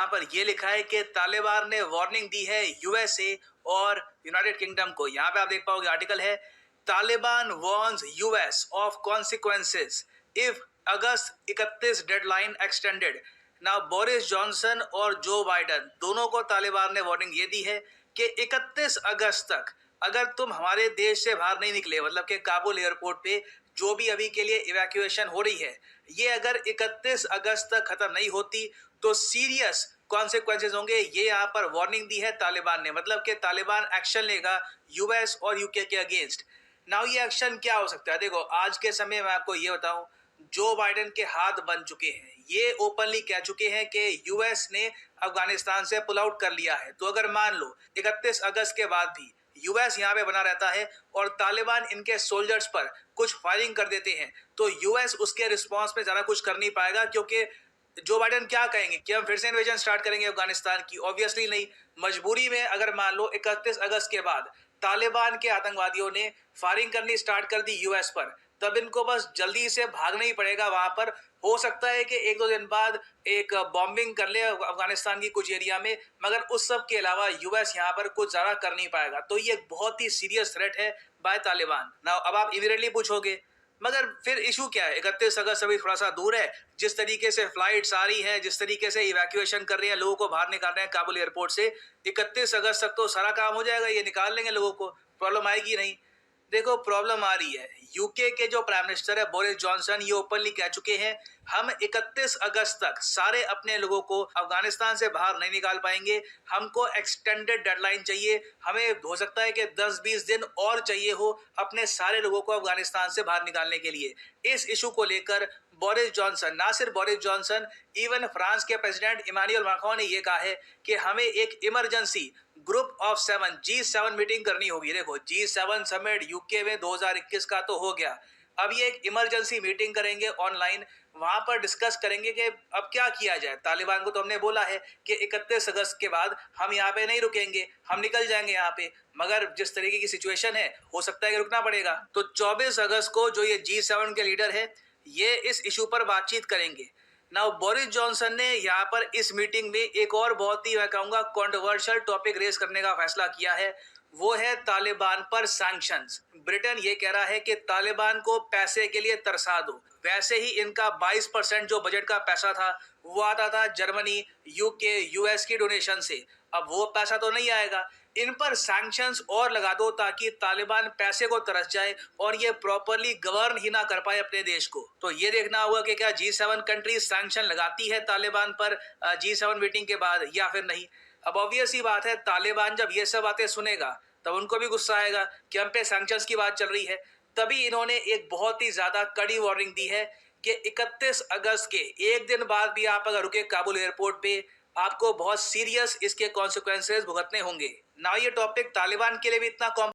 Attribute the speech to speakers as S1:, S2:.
S1: जहां पर ये लिखा है कि तालिबान ने वार्निंग दी है यूएसए और यूनाइटेड किंगडम को। यहां पे आप देख पाओगे आर्टिकल है, Taliban warns US of consequences if August 31 deadline extended. ना बोरिस जॉनसन और जो बाइडन दोनों को तालिबान ने वार्निंग ये दी है कि 31 अगस्त तक अगर तुम हमारे देश से बाहर नहीं निकले, मतलब कि काबुल एयरपोर्ट पे जो भी अभी के लिए इवैक्यूएशन हो रही है, ये अगर 31 अगस्त तक खत्म नहीं होती तो सीरियस कॉन्सिक्वेंसेस होंगे। ये यहाँ पर वार्निंग दी है तालिबान ने, मतलब कि तालिबान एक्शन लेगा यूएस और यूके के अगेंस्ट। नाउ ये एक्शन क्या हो सकता है? देखो, आज के समय में आपको ये बताऊं, जो बाइडेन के हाथ बन चुके हैं, ये ओपनली कह चुके हैं कि यूएस ने अफगानिस्तान से पुल आउट कर लिया है। तो अगर मान लो 31 अगस्त के बाद भी यूएस यहाँ पे बना रहता है और तालिबान इनके सोल्जर्स पर कुछ फायरिंग कर देते हैं, तो यूएस उसके रिस्पॉन्स में ज्यादा कुछ कर नहीं पाएगा, क्योंकि जो बाइडेन क्या कहेंगे कि हम फिर से इन्वेजन स्टार्ट करेंगे अफगानिस्तान की? ऑब्वियसली नहीं। मजबूरी में अगर मान लो 31 अगस्त के बाद तालिबान के आतंकवादियों ने फायरिंग करनी स्टार्ट कर दी यूएस पर, तब इनको बस जल्दी से भागना ही पड़ेगा वहां पर। हो सकता है कि एक दो दिन बाद एक बॉम्बिंग कर ले अफगानिस्तान की कुछ एरिया में, मगर उस सब के अलावा यूएस यहाँ पर कुछ ज्यादा कर नहीं पाएगा। तो ये बहुत ही सीरियस थ्रेट है बाय तालिबान। ना अब आप इमीडिएटली पूछोगे मगर फिर इशू क्या है? 31 अगस्त अभी थोड़ा सा दूर है। जिस तरीके से फ्लाइट्स आ रही हैं, जिस तरीके से इवैक्यूएशन कर रहे हैं, लोगों को बाहर निकाल रहे हैं काबुल एयरपोर्ट से, 31 अगस्त तक तो सारा काम हो जाएगा, ये निकाल लेंगे लोगों को, प्रॉब्लम आएगी नहीं। देखो, प्रॉब्लम आ रही है। यूके के जो प्राइम मिनिस्टर है बोरिस जॉनसन, ये ओपनली कह चुके हैं हम 31 अगस्त तक सारे अपने लोगों को अफगानिस्तान से बाहर नहीं निकाल पाएंगे, हमको एक्सटेंडेड डेडलाइन चाहिए, हमें हो सकता है कि 10-20 दिन और चाहिए हो अपने सारे लोगों को अफगानिस्तान से बाहर निकालने के लिए। इस इशू को लेकर बोरिस जॉनसन, ना सिर्फ बोरिस जॉनसन, इवन फ्रांस के प्रेसिडेंट इमानुएल मैक्रों ने यह कहा है कि हमें एक emergency group of 7 G7 meeting करनी होगी। देखो, G7 समिट यूके में 2021 का तो हो गया, अब ये एक इमरजेंसी मीटिंग करेंगे ऑनलाइन, वहां पर डिस्कस करेंगे कि अब क्या किया जाए। तालिबान को तो हमने बोला है कि 31 अगस्त के बाद हम यहाँ पे नहीं रुकेंगे, हम निकल जाएंगे यहाँ पे, मगर जिस तरीके की सिचुएशन है हो सकता है कि रुकना पड़ेगा। तो 24 अगस्त को जो ये G7 के लीडर है, ये इस इशू पर बातचीत करेंगे। नाउ बोरिस जॉनसन ने यहाँ पर इस मीटिंग में एक और बहुत ही, मैं कहूंगा, कंट्रोवर्शियल टॉपिक रेज करने का फैसला किया है, वो है तालिबान पर सैंक्शंस। ब्रिटेन ये कह रहा है कि तालिबान को पैसे के लिए तरसा दो। वैसे ही इनका 22% जो बजट का पैसा था वो आता था जर्मनी, यूके, यूएस की डोनेशन से, अब वो पैसा तो नहीं आएगा। इन पर सैंक्शंस और लगा दो ताकि तालिबान पैसे को तरस जाए और ये प्रॉपरली गवर्न ही ना कर पाए अपने देश को। तो ये देखना होगा कि क्या G7 कंट्रीज सैंक्शन लगाती है तालिबान पर G7 मीटिंग के बाद या फिर नहीं। अब ऑब्वियस ही बात है, तालिबान जब ये सब बातें सुनेगा तब उनको भी गुस्सा आएगा कि हम पे सैंक्शंस की बात चल रही है। तभी इन्होंने एक बहुत ही ज्यादा कड़ी वार्निंग दी है कि 31 अगस्त के एक दिन बाद भी आप अगर रुके काबुल एयरपोर्ट पे, आपको बहुत सीरियस इसके कॉन्सिक्वेंसेस भुगतने होंगे। ना ये टॉपिक तालिबान के लिए भी इतना